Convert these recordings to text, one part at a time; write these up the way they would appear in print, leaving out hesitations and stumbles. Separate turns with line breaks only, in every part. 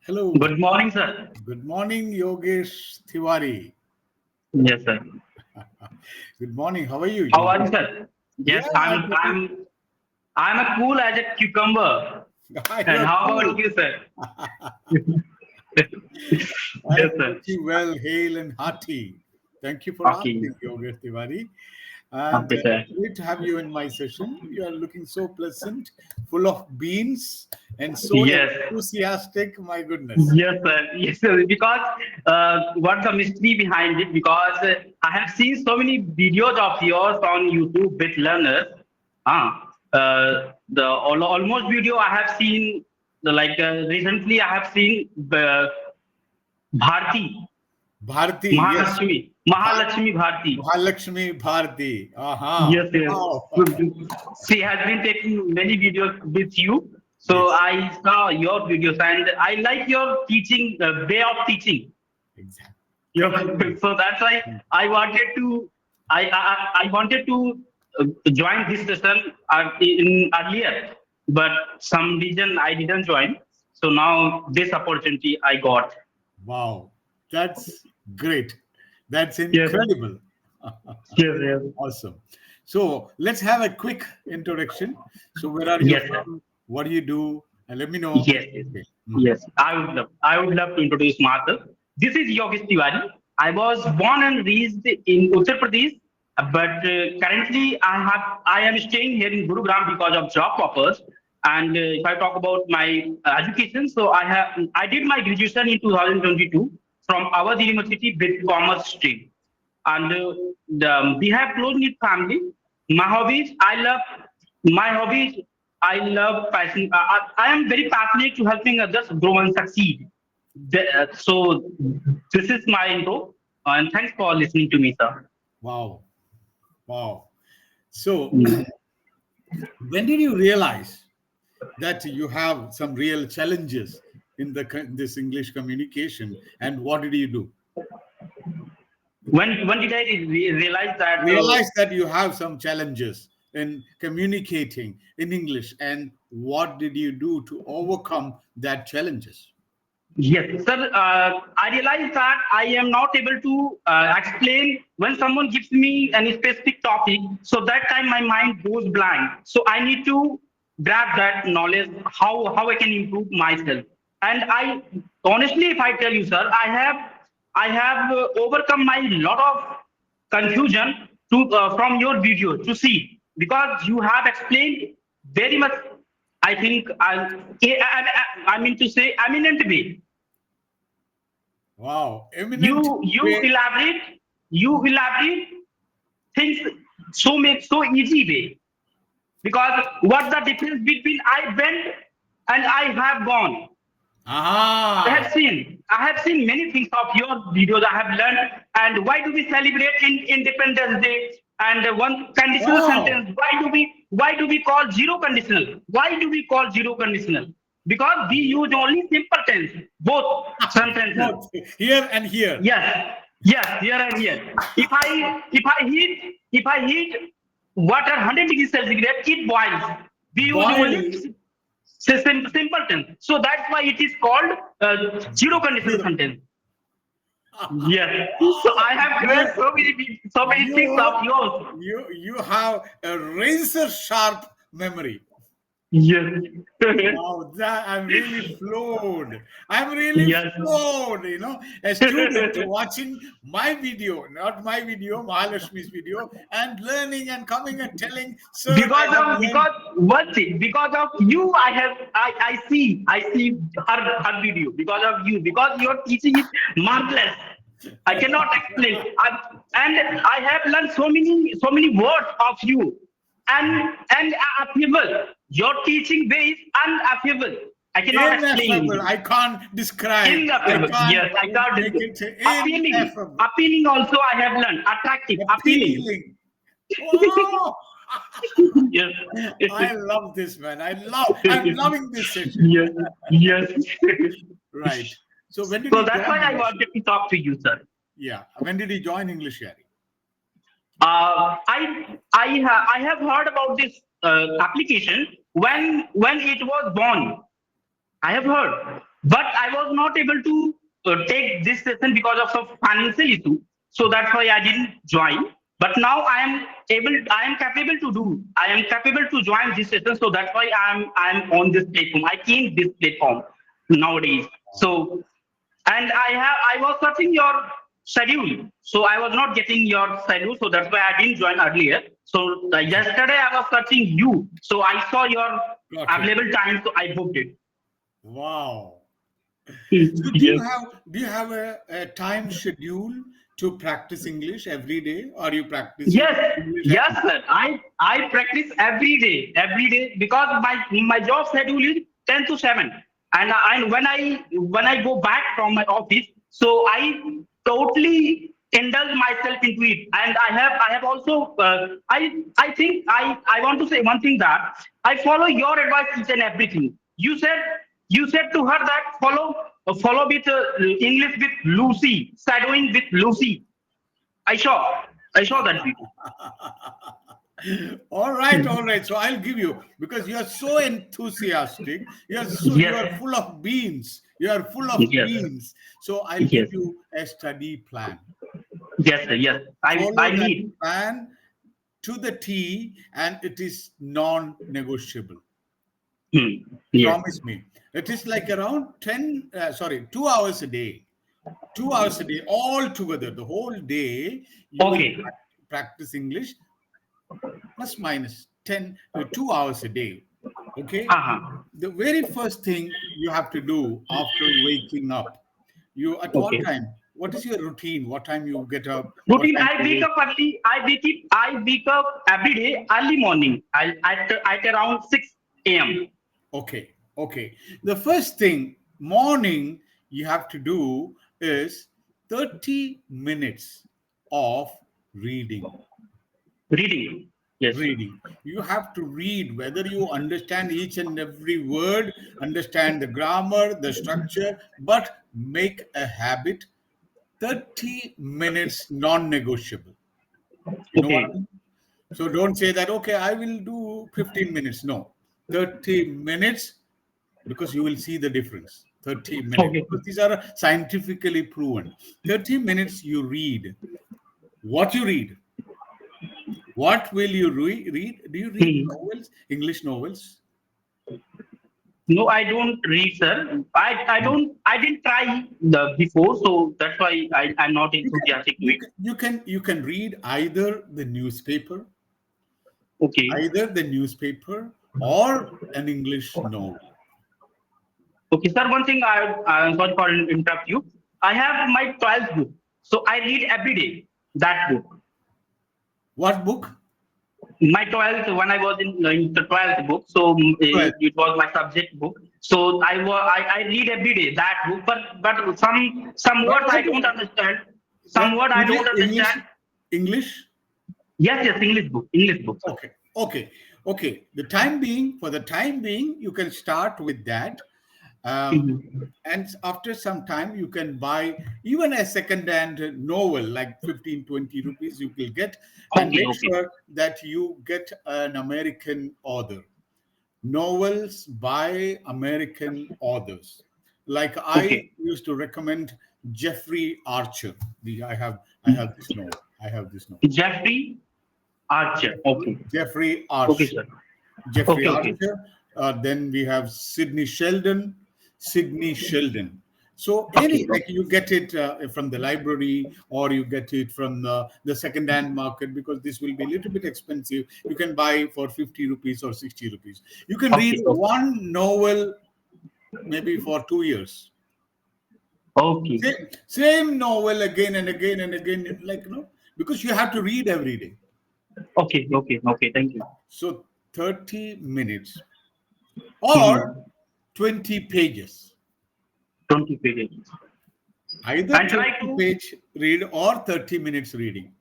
Hello.
Good morning, sir.
Good morning, Yogesh Tiwari.
Yes, sir.
Good morning. How are you,
How are you,
Yogesh?
sir?
Yeah,
Yes,
I'm
I'm
pretty.
I'm I'm a cool as a cucumber. And
You're
how
cool.
about you, sir?
I'm
Yes, sir.
pretty well, hale and hearty. Thank you for
Okay.
asking, Yogesh Tiwari. And
Okay, sir.
great to have you in my session. You are looking so pleasant, full of beans, and so
Yes.
enthusiastic. My goodness.
Yes, sir. Yes, sir. Because what's the mystery behind it? Because I have seen so many videos of yours on YouTube with learners. The almost video I have seen, recently I have seen the Bharti,
Bharti, yes.
Mahalakshmi Bharti.
Mahalakshmi Bharti. Aha.
Yes, yes.
Wow.
She has been taking many videos with you. So
Yes,
I saw your videos and I like your teaching, way of teaching.
exactly.
Yeah.
Thank you.
So that's why I wanted to, I wanted to join this session in earlier, but some reason I didn't join. So now this opportunity I got.
Wow. That's great. That's
Yes,
incredible.
yes, yes.
Awesome. So let's have a quick introduction. So where are you
Yes, sir.
from? What do you do? And let me know.
Yes, yes,
Okay.
yes. I would love to introduce myself. This is Yogesh Tiwari. I was born and raised in Uttar Pradesh, but currently I am staying here in Gurugram because of job purpose. And if I talk about my education, so I did my graduation in 2022 from our university with commerce stream. And we have close knit family. My hobbies, my hobbies, I love passion. I am very passionate to helping others grow and succeed. So this is my intro, and thanks for listening to me, sir.
Wow. Wow. So
Mm.
when did you realize that you have some real challenges in this English communication, and what did you do?
When did I realize that?
Realize that you have some challenges in communicating in English, and what did you do to overcome that challenges?
Yes, sir. I realize that I am not able to explain when someone gives me any specific topic. So that time my mind goes blank. So I need to grab that knowledge, how I can improve myself. And I honestly, if I tell you, sir, I have overcome my lot of confusion to from your video to see because you have explained very much. I think I mean to say eminent way.
Wow,
you
eminent
you
way.
elaborate you elaborate things so easy way because what's the difference between I went and I have gone.
Aha.
I have seen many things of your videos. I have learned. And why do we celebrate in Independence Day? And one conditional
Wow.
sentence, why do we call zero conditional? Why do we call zero conditional? Because we use only simple tense, both sentences.
Both here and here.
Yes, yes, here and here. If I heat water 100 degrees centigrade, it boils. We use only
Boil.
simple tense. So that's why it is called zero conditional
Zero.
sentence. Yes. So I have
You,
heard so many things
you,
of yours.
you have a razor sharp memory.
Yes.
Wow, that I'm really floored. I'm really
Yes.
floored. A student watching my video, not my video, Mahalashmi's video, and learning and coming and telling, "Sir, I have learned."
Because one thing, because of you I see her video because of you, because your teaching is marvelous. I cannot explain. And I have learned so many words of you, and affable. Your teaching way is unaffable. I cannot explain
Ineffable.
it.
I can't describe. I
Ineffable.
can't
Yes, I got
make
it.
it
Appealing.
ineffable.
Appealing also I have learned. Attractive. Appealing.
Appealing. Wow.
Yes.
I love this, man. I'm loving this session.
Yes. Yes.
Right. So when did
So
you
that's why
join
I
English?
wanted to talk to you, sir.
Yeah. When did you join English, Yari?
I have heard about this application when it was born. I have heard. but I was not able to take this session because of some financial issue. So that's why I didn't join. But now I am capable to do, I am capable to join this session. So that's why I am on this platform. I came this platform nowadays. So, and I was searching your schedule. So I was not getting your schedule. So that's why I didn't join earlier. So yesterday I was searching you. So I saw your
Got it.
available time. So I booked it.
Wow. So
Yes.
do you have a time schedule to practice English every day? Are you practicing
Yes,
English at
yes, sir. I practice every day because my job schedule is 10 to 7, and when I go back from my office, so I totally indulge myself into it, and I have also I think I want to say one thing that I follow your advice each and everything. You said to her that follow with English with Lucy, shadowing with Lucy. I saw I saw that video.
All right, all right. So I'll give you, because you're so enthusiastic. You are
Yes,
full of beans. You are full of
yes,
beans. So I'll give
yes,
you a study plan.
yes, sir, yes. I
Follow that
need.
plan to the T, and it is non-negotiable.
Yes.
Promise me. It is like around 2 hours a day. 2 hours a day, all together, the whole day, you will
Okay.
practice English, plus minus 2 hours a day. Okay.
Uh-huh.
The very first thing you have to do after waking up, you at what
Okay.
time? What is your routine? What time you get up? What
Routine.
time
I
you
wake
wake?
up early. I wake up every day early morning. I at around 6 a.m.
Okay, okay. The first thing morning you have to do is 30 minutes of reading.
Reading. Yes.
Reading. You have to read, whether you understand each and every word, understand the grammar, the structure, but make a habit. 30 minutes non negotiable. You know what I
Okay.
mean? So don't say that, okay, I will do 15 minutes. No, 30 minutes, because you will see the difference. 30 minutes,
Okay.
because these are scientifically proven. 30 minutes you read. What you read? What will you read? Do you read
Hmm.
novels, English novels?
No, I don't read, sir. I didn't try the before, so that's why I'm not
You can
enthusiastic to
you
it.
can you can you can read
Okay.
either the newspaper or an English novel.
Okay, sir. One thing I'm sorry for interrupt you. I have my 12th book, so I read every day that book.
What book?
My 12th, when I was in the 12th book, so
Well,
it was my subject book. So I read every day that book, but some words I don't understand. Some word I
English,
don't
English,
understand.
English.
Yes, yes, English book, sir.
Okay, okay, okay. For the time being, you can start with that. Um,
Mhm.
and after some time, you can buy even a second-hand novel, like 15, 20 rupees you will get, and
Okay,
make
okay,
sure that you get an American author. Novels by American authors. Like I
okay.
used to recommend Jeffrey Archer. I have this novel. I have this novel.
Jeffrey Archer. Okay,
Jeffrey
okay,
Archer.
sir.
Jeffrey
Okay, okay,
Archer. Then we have Sidney Sheldon. Sidney Sheldon. So
okay,
any, like, you get it from the library, or you get it from the second-hand market, because this will be a little bit expensive. You can buy for 50 rupees or 60 rupees. You can read
okay, okay,
one novel maybe for 2 years.
okay,
Same novel again and again and again, like, because you have to read every day.
okay, okay, okay. Thank you.
So 30 minutes or
Mhm.
20 pages.
20 pages.
Either
And try
20
to
page read or 30 minutes reading.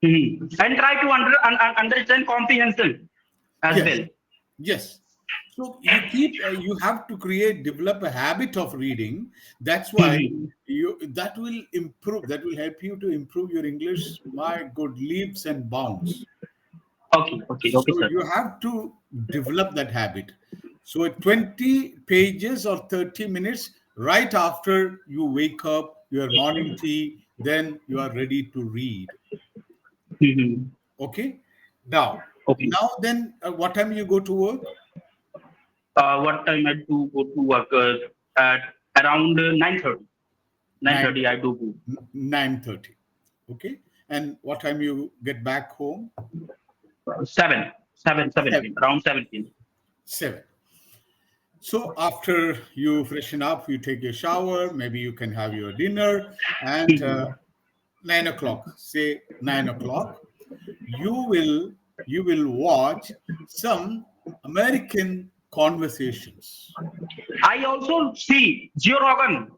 and try to understand comprehension as
Yes,
well.
yes. So you have to develop a habit of reading. That's why
Mhm.
that will improve, that will help you to improve your English, my good, leaps and bounds.
Okay, okay, okay,
So
sir.
you have to develop that habit. So 20 pages or 30 minutes right after you wake up, your morning tea, then you are ready to read.
Mm-hmm.
Okay. Now,
Okay.
now then, what time you go to work?
What time I do go to work? At around 9:30.
9,
9:30 I do go.
9:30. Okay. And what time you get back home?
7
7.
p.m. Around 7 p.m.
7. So after you freshen up, you take your shower, maybe you can have your dinner, and
Mhm.
9 o'clock, say 9 o'clock, you will you will watch some American conversations.
I also see Joe Rogan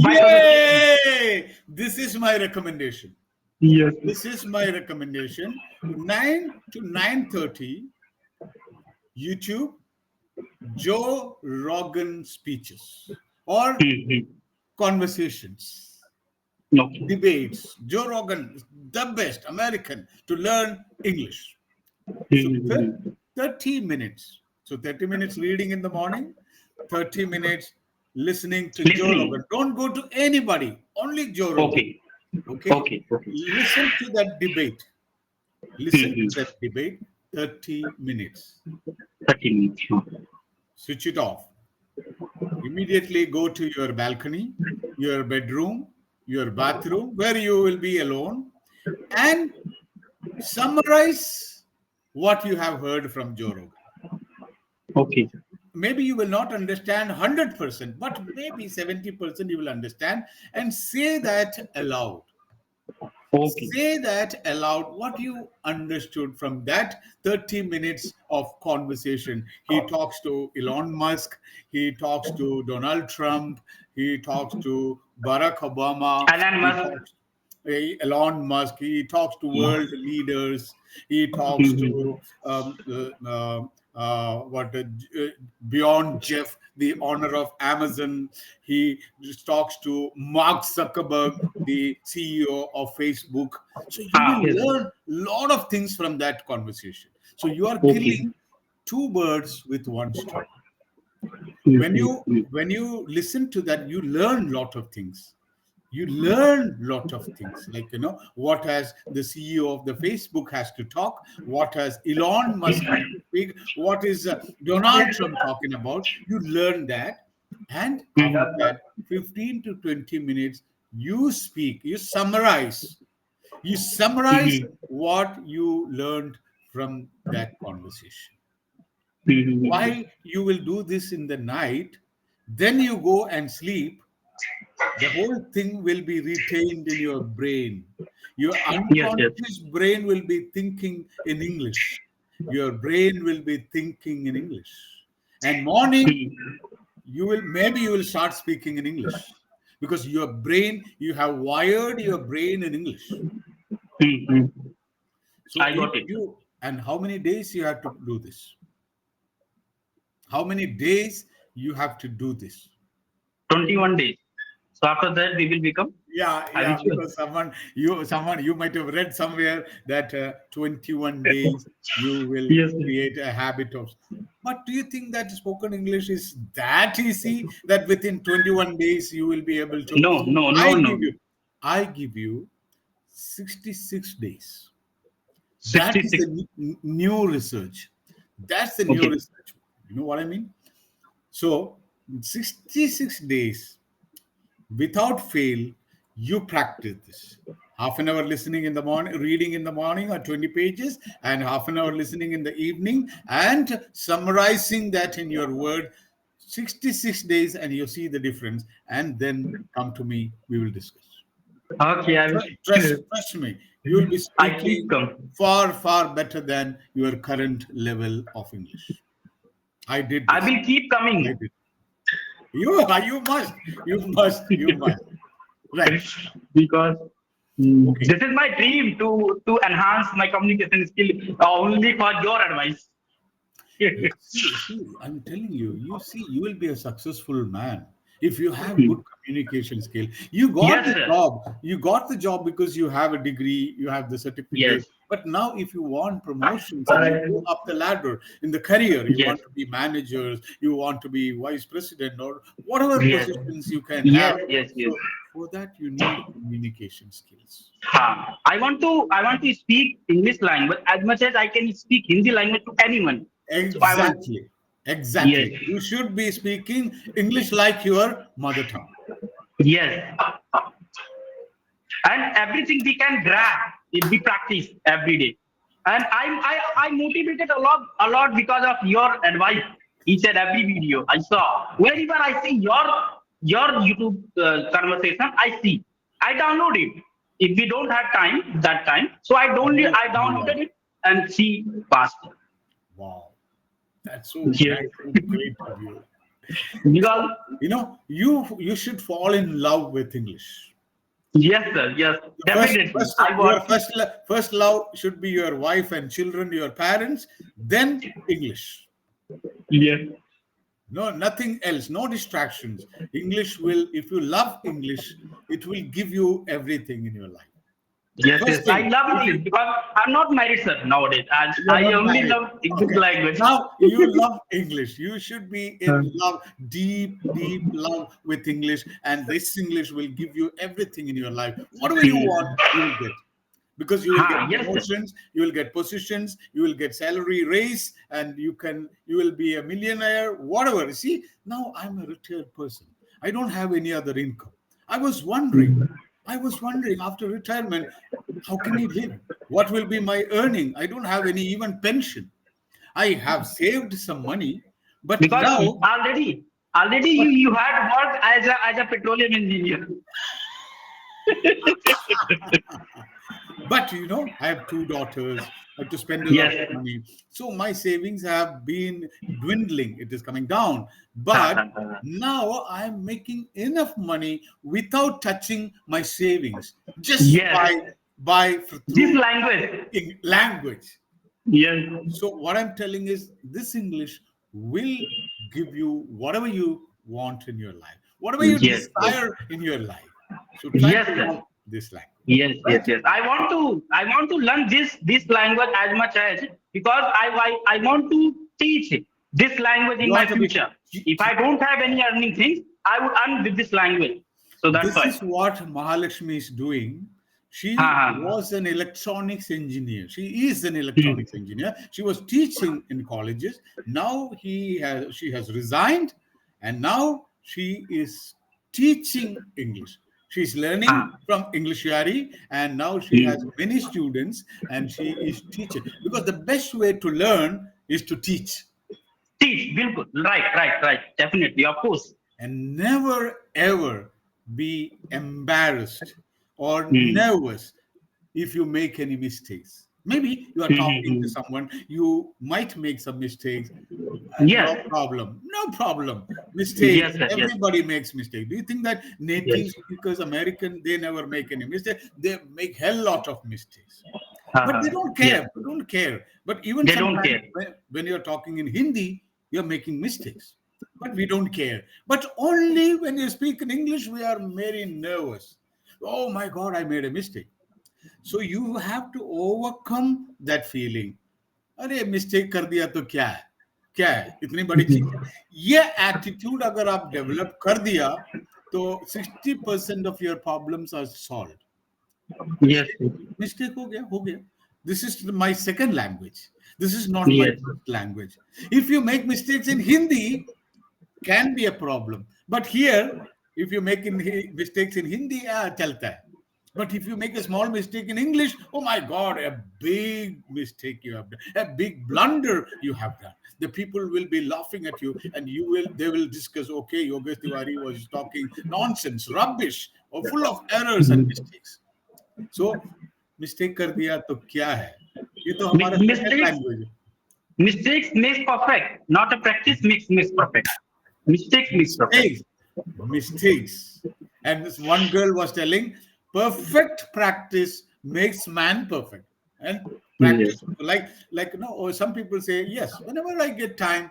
by suggestion.
Yay! This is my recommendation.
Yes.
This is my recommendation. 9 to 9:30, YouTube, Joe Rogan speeches or
Mhm.
conversations,
Okay.
debates. Joe Rogan is the best American to learn English. So
Mhm.
30 minutes. So 30 minutes reading in the morning, 30 minutes listening to Joe Rogan.
Listening.
Don't go to anybody, only Joe Rogan.
Okay.
Okay?
Okay. Okay.
Listen to that debate. Listen to
Mhm.
that debate 30 minutes.
30 minutes.
Switch it off. Immediately go to your balcony, your bedroom, your bathroom, where you will be alone, and summarize what you have heard from Joe Rogan.
Okay.
Maybe you will not understand 100%, but maybe 70% you will understand, and say that aloud.
Okay.
Say that aloud what you understood from that 30 minutes of conversation. He talks to Elon Musk, he talks to Donald Trump, he talks to Barack Obama,
Elon
he
Musk.
talks Elon Musk, he talks to world leaders, he talks to
Mhm.
what beyond Jeff, the owner of Amazon. He just talks to Mark Zuckerberg, the CEO of Facebook. So you
Ah,
will
Facebook.
learn a lot of things from that conversation. So you are
Okay.
killing two birds with one stone. When
Mhm.
you when you listen to that, you learn a lot of things. You learn lot of things, like what has the CEO of the Facebook has to talk, what has Elon Musk has to speak, what is Donald Trump talking about. You learn that, and after that, 15 to 20 minutes, you speak, you summarize
Mhm.
what you learned from that conversation.
Mhm.
Why you will do this in the night, then you go and sleep, the whole thing will be retained in your brain. Your
Yes. Yes.
unconscious brain will be thinking in English. Your brain will be thinking in English. And morning,
Mhm.
you will start speaking in English, because you have wired your brain in English.
Mhm.
So
I
if
got it.
you and how many days you have to do this? How many days you have to do this?
21 days. So after that, we will become
Yeah, yeah,
habitual.
because someone you might have read somewhere that 21 days you will
Yes.
create a habit of. But do you think that spoken English is that easy, that within 21 days you will be able to?
No. No.
I
No.
give
No.
you, I give you 66 days. That is
66.
the new research. That's the new
Okay.
research. You know what I mean? So 66 days without fail, you practice this. Half an hour listening in the morning, reading in the morning or 20 pages, and half an hour listening in the evening, and summarizing that in your word. 66 days, and you see the difference, and then come to me, we will discuss.
Okay. I will.
Trust me, you will be
I keep
speaking
come.
far, far better than your current level of English. I did
I
this.
will keep
I
coming.
did. You must. Right.
Because
Okay.
this is my dream to enhance my communication skill only for your advice.
See, I'm telling you, you will be a successful man if you have good
Hmm.
communication skill. You got
Yes,
the
sir.
job. You got the job because you have a degree, you have the
Yes.
certificate, But now, if you want promotions and you go up the ladder in the career, you
Yes.
want to be managers, you want to be vice president, or whatever
Yes.
positions you can have.
Yes. Yes. Yes.
So, for that, you need communication skills.
I want to speak English language as much as I can speak Hindi language to anyone. So I want.
Exactly.
Yes.
Exactly. You should be speaking English like your mother tongue.
Yes. And everything we can grab if we practice every day. And I motivated a lot because of your advice. Each and every video I saw, wherever I see your YouTube conversation, I download it. If we don't have time that time, so
Yes,
I
yes.
downloaded it and see faster.
Wow. That's so
Yes.
that's so great of you.
Because
So, you should fall in love with English.
yes, sir, yes,
The
definitely. I
your
want.
first love should be your wife and children, your parents, then English.
Yes.
No, nothing else, no distractions. English will, if you love English, it will give you everything in your life.
Yes,
First
yes. I
thing,
love
if you
English because I'm not married, sir, nowadays. And
you're
I
not
only
married.
love English
Okay.
language.
Now you love English. You should be in love, deep, deep love with English, and this English will give you everything in your life. Whatever you want, you will get. Because you will get
Yes, sir.
promotions, you will get positions, you will get salary raise, and you will be a millionaire, whatever. See, now I'm a retired person. I don't have any other income. I was wondering, I was wondering after retirement, how can I live? What will be my earning? I don't have any even pension. I have saved some money, but
Because
now,
already
but
you had worked as a petroleum engineer.
But I have two daughters. I have to spend a lot of
Yes.
money. So my savings have been dwindling. It is coming down. But now I'm making enough money without touching my savings, just
Yes. This
through
language.
language.
Yes.
So what I'm telling is this English will give you whatever you want in your life, whatever you
Yes. Yes.
desire in your life. So try
Yes,
to
sir.
learn this language,
Yes, yes,
right?
yes. I want to learn this language as much as because I want to teach this language in
You
my
want to be.
future. If I don't have any earning things, I would earn with this language. So that's
This
why.
is what Mahalakshmi is doing.
Ha
She
ha.
was an electronics engineer. She is an
Hmm.
electronics engineer. She was teaching in colleges. Now she has resigned, and now she is teaching English. She's learning
Ha.
from English Yari, and now she has
Hmm.
many students, and she is teaching. Because the best way to learn is to teach.
Teach, bilkul. Right, right, right. Definitely, of course.
And never ever be embarrassed or
Hmm.
nervous if you make any mistakes. Maybe you are
Hmm, hmm,
talking to
hmm.
someone, you might make some mistakes. No
Yes.
problem, no problem. Mistakes,
Yes, sir. Yes.
everybody makes mistakes. Do you think that native
Yes.
speakers, American, they never make any mistake? They make hell lot of mistakes,
Ha
but
ha.
they don't
Yes.
care. They don't care. But even
They don't
sometimes
care.
when you're talking in Hindi, you're making mistakes. But we don't care. But only when you speak in English, we are very nervous. Oh my God, I made a mistake. So you have to overcome that feeling. अरे mistake कर दिया तो क्या है इतनी बड़ी चीज है ये एटीट्यूड अगर आप डेवलप कर दिया तो 60% of your problems are solve
Yes.
Mistake हो गया this is my second language, this is not my
Yes.
first language. If you make mistakes in Hindi, can be a problem, but here if you make mistakes in Hindi chalta hai. But if you make a small mistake in English, oh my God, a big mistake you have done, a big blunder you have done. The people will be laughing at you, and they will discuss, okay, Yogesh Tiwari was talking nonsense, rubbish, or full of errors and mistakes. So mistake कर दिया तो क्या है, ये तो हमारा second
Mistakes
language है.
Mistakes makes perfect, not a practice makes perfect. Mistakes makes perfect.
Mistakes, mistakes. And this one girl was telling, perfect practice makes man perfect. And
Yes.
practice, or some people say, yes, whenever I get time,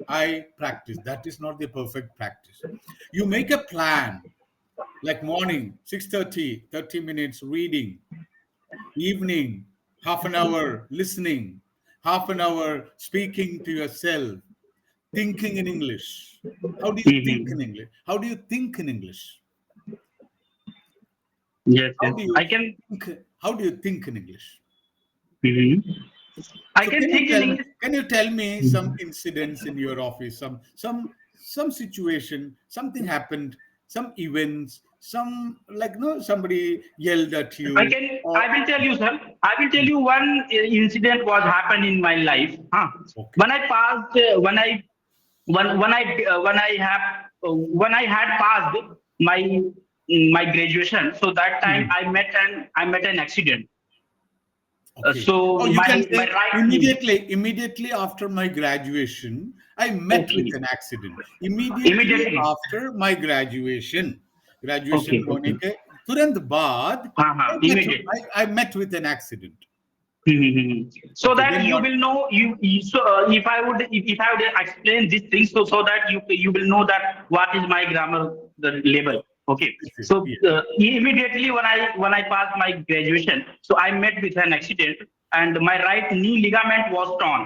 I practice. That is not the perfect practice. You make a plan, like morning, 6:30, 30 minutes reading, evening, half an hour listening, half an hour speaking to yourself, thinking in English. How do you think in
Mhm.
English? How do you think in English?
Yes,
How
yes.
do you
I can.
how do you think in English?
Mhm. I
So
can think in English.
can you tell me some
Mhm.
incidents in your office, some situation, something happened, some events, some like no somebody yelled at
I
you
can.
or
I will tell you, sir. I will tell you one incident was happened in my life. Huh?
okay.
When I passed, when I had passed my my graduation, so that time
Mhm.
I met an accident.
Okay.
So
Oh, you can
my
say
right knee.
immediately after my graduation, I met with
Okay.
an accident. Immediately
Immediately.
after my graduation,
Okay.
graduation होने
Okay.
के तुरंत बाद
हाँ हाँ immediate.
I met with an accident.
So
Okay,
that
then
you
what?
will know so if I would explain these things so that you will know that what is my grammar the level. Okay,
This is
so
yeah.
immediately when I passed my graduation, so I met with an accident and my right knee ligament was torn.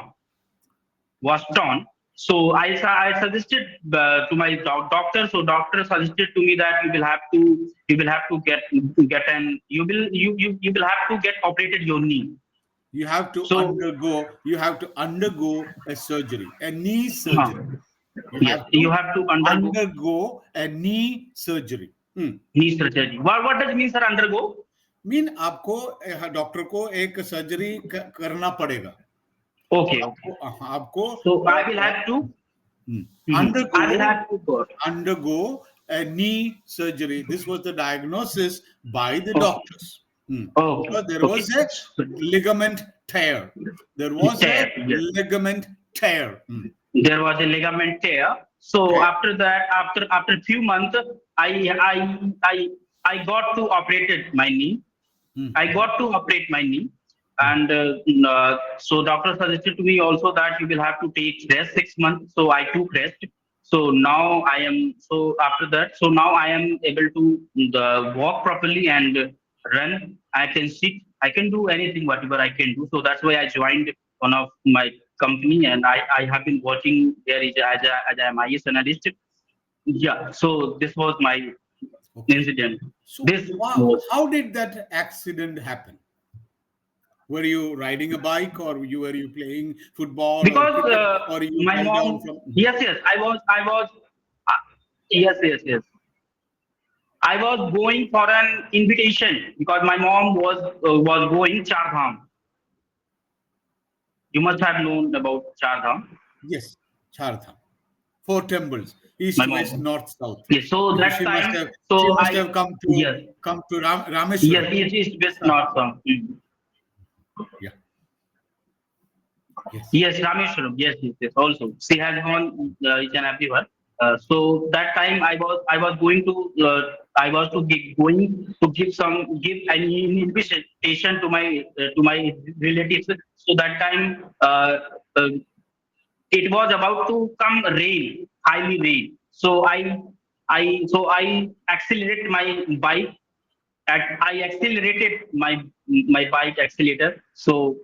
So I suggested to my doctor. So doctor suggested to me that you will have to get an you will have to get operated your knee. So
You have to undergo a surgery, a knee
huh,
surgery. You
yes,
have
you
to
have to undergo
undergo a knee surgery.
knee surgery. What does it mean, sir? Undergo?
Mean आपको doctor को एक surgery करना पड़ेगा.
Okay, okay.
आपको
So I will have to. I will
undergo
have to go.
undergo a knee surgery. This was the diagnosis by the
Okay,
doctors.
okay,
Because there
okay.
was a ligament tear. There was a
Tear, yes.
ligament tear.
There was a ligament tear. So
Okay.
after that, after few months, I I I I got to operated my knee.
Hmm.
I got to operate my knee,
Hmm.
and so doctor suggested to me also that you will have to take rest 6 months. So I took rest. So now I am so after that. So now I am able to walk properly and run. I can sit. I can do anything whatever I can do. So that's why I joined one of my company, and I have been working there as a MIS analyst. Yeah. So this was my
Okay.
incident.
So,
This
wow,
was
how did that accident happen? Were you riding a bike, or were you playing football or
because
cricket, or you
my
fell down
mom.
from?
Yes, yes, I was uh, yes, yes, yes, I was going for an invitation because my mom was going char dham. You must have known about char dham.
Yes, Chardham. Four temples,
My
east, west,
mom.
north, south.
Yes, so that time,
She
so
must
I
have
yes,
come to
yes,
Rameshwaram.
it is with north dham.
Yeah. Yes.
Yes, Rameshwaram. Yes, yes, yes. Also, she has gone each and everywhere. So that time I was going to going to give an invitation to my relatives. So that time uh, it was about to come rain, highly rain. So I accelerated my bike. I accelerated my bike accelerator. So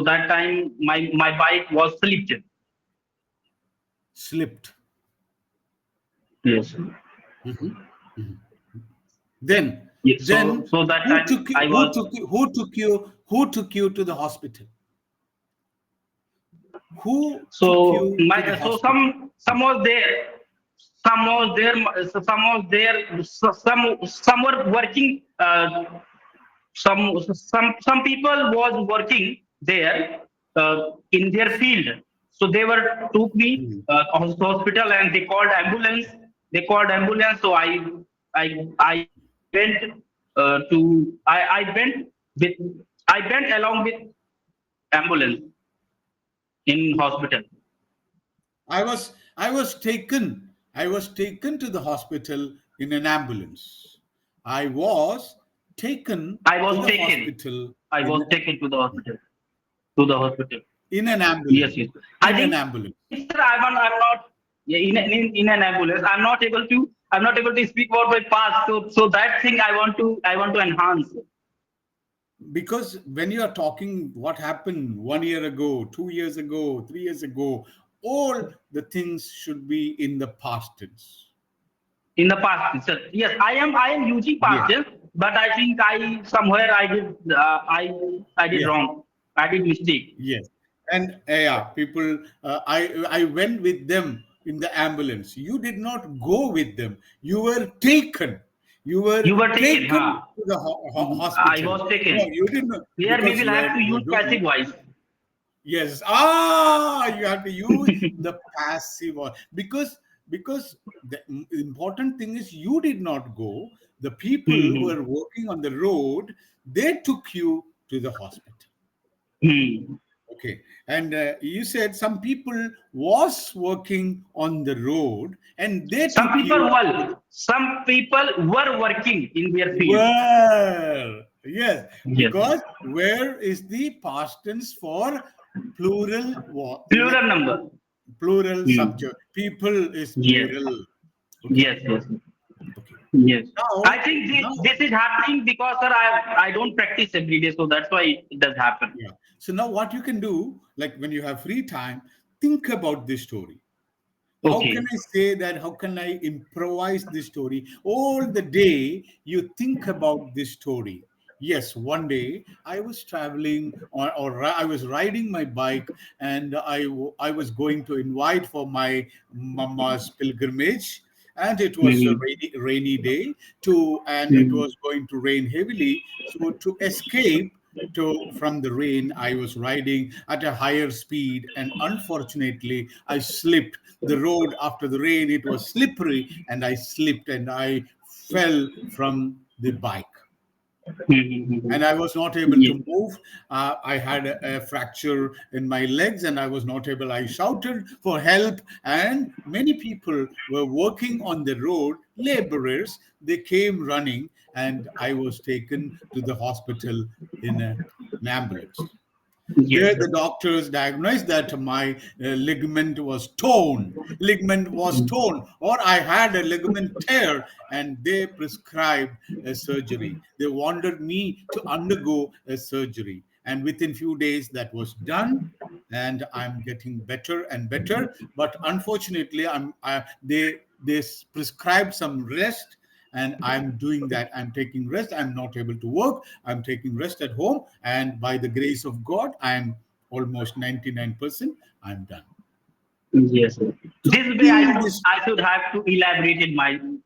that time my bike was slipped.
Slipped.
Yes.
Mhm. Then,
Yeah, so that time I was
who took you to the hospital? Who took
so
you to the
my so
hospital?
some was there some was there some were working some people was working there in their field. So they were took me
Mhm.
to hospital and they called ambulance. So I went I went with I went along with ambulance in hospital.
I was taken to the hospital in an ambulance. I was taken
I
to
was
the
taken.
hospital
I was taken to the hospital. To the hospital.
in an
Yes,
ambulance.
yes. I
In an
think, sir,
ambulance.
I'm not yeah, in an ambulance. I'm not able to speak about my past. So that thing I want to enhance.
because when you are talking what happened 1 year ago, 2 years ago, 3 years ago, all the things should be in the past tense.
In the past tense. Sir, yes, I am using past
Yes,
tense, but I think I somewhere I did
yes,
wrong. I did mistake.
yes. And yeah, people, I went with them in the ambulance. You did not go with them. You were taken. You were
You were taken,
taken
huh?
to the
I
hospital.
was
No,
taken.
you didn't,
Here we
because
will have to use passive voice.
yes. Ah, you have to use the passive voice, because the important thing is you did not go. The people who
Hmm.
are working on the road, they took you to the hospital.
Hmm.
Okay, and you said some people was working on the road and they took you to the
Some people were working in their field.
where. Yes,
Yes.
because where is the past tense for plural? What in a
Plural number.
plural
Hmm.
subject? People is
Yes.
plural. Okay,
Yes. Yes.
okay.
Yes. I
Now,
think
now,
this is happening because, sir, I don't practice every day, so that's why it does happen.
yeah. So now, what you can do, like when you have free time, think about this story. How can
Okay.
I say that? How can I improvise this story? All the day you think about this story. Yes, one day I was traveling, I was riding my bike, and I was going to invite for my mama's pilgrimage, and it was a
Hmm.
rainy day too, and it
Hmm.
was going to rain heavily. So to escape from the rain, I was riding at a higher speed, and unfortunately I slipped. The road after the rain, it was slippery, and I slipped and I fell from the bike,
Hmm.
and I was not able
Yes.
to move. I had a fracture in my legs, and I was not able. I shouted for help, and many people were working on the road, laborers. They came running, and I was taken to the hospital in an ambulance.
Yes,
There,
sir.
the doctors diagnosed that my ligament was torn. Ligament was torn, or I had a ligament tear, and they prescribed a surgery. They wanted me to undergo a surgery, and within few days that was done, and I'm getting better and better. But unfortunately, they prescribed some rest, and I'm doing that. I'm taking rest. I'm not able to work. I'm taking rest at home, and by the grace of God, I'm almost 99%. I'm done.
Yes, sir.
So
This way
think this.
I should have to elaborate it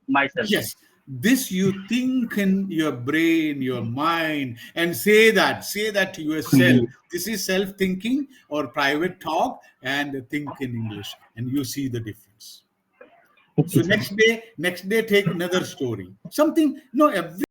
myself.
Yes, this you think in your brain, your mind, and say that to yourself.
Mhm.
This is self-thinking or private talk, and think in English, and you see the difference.
Okay,
So
sir.
next day take another story. Something, every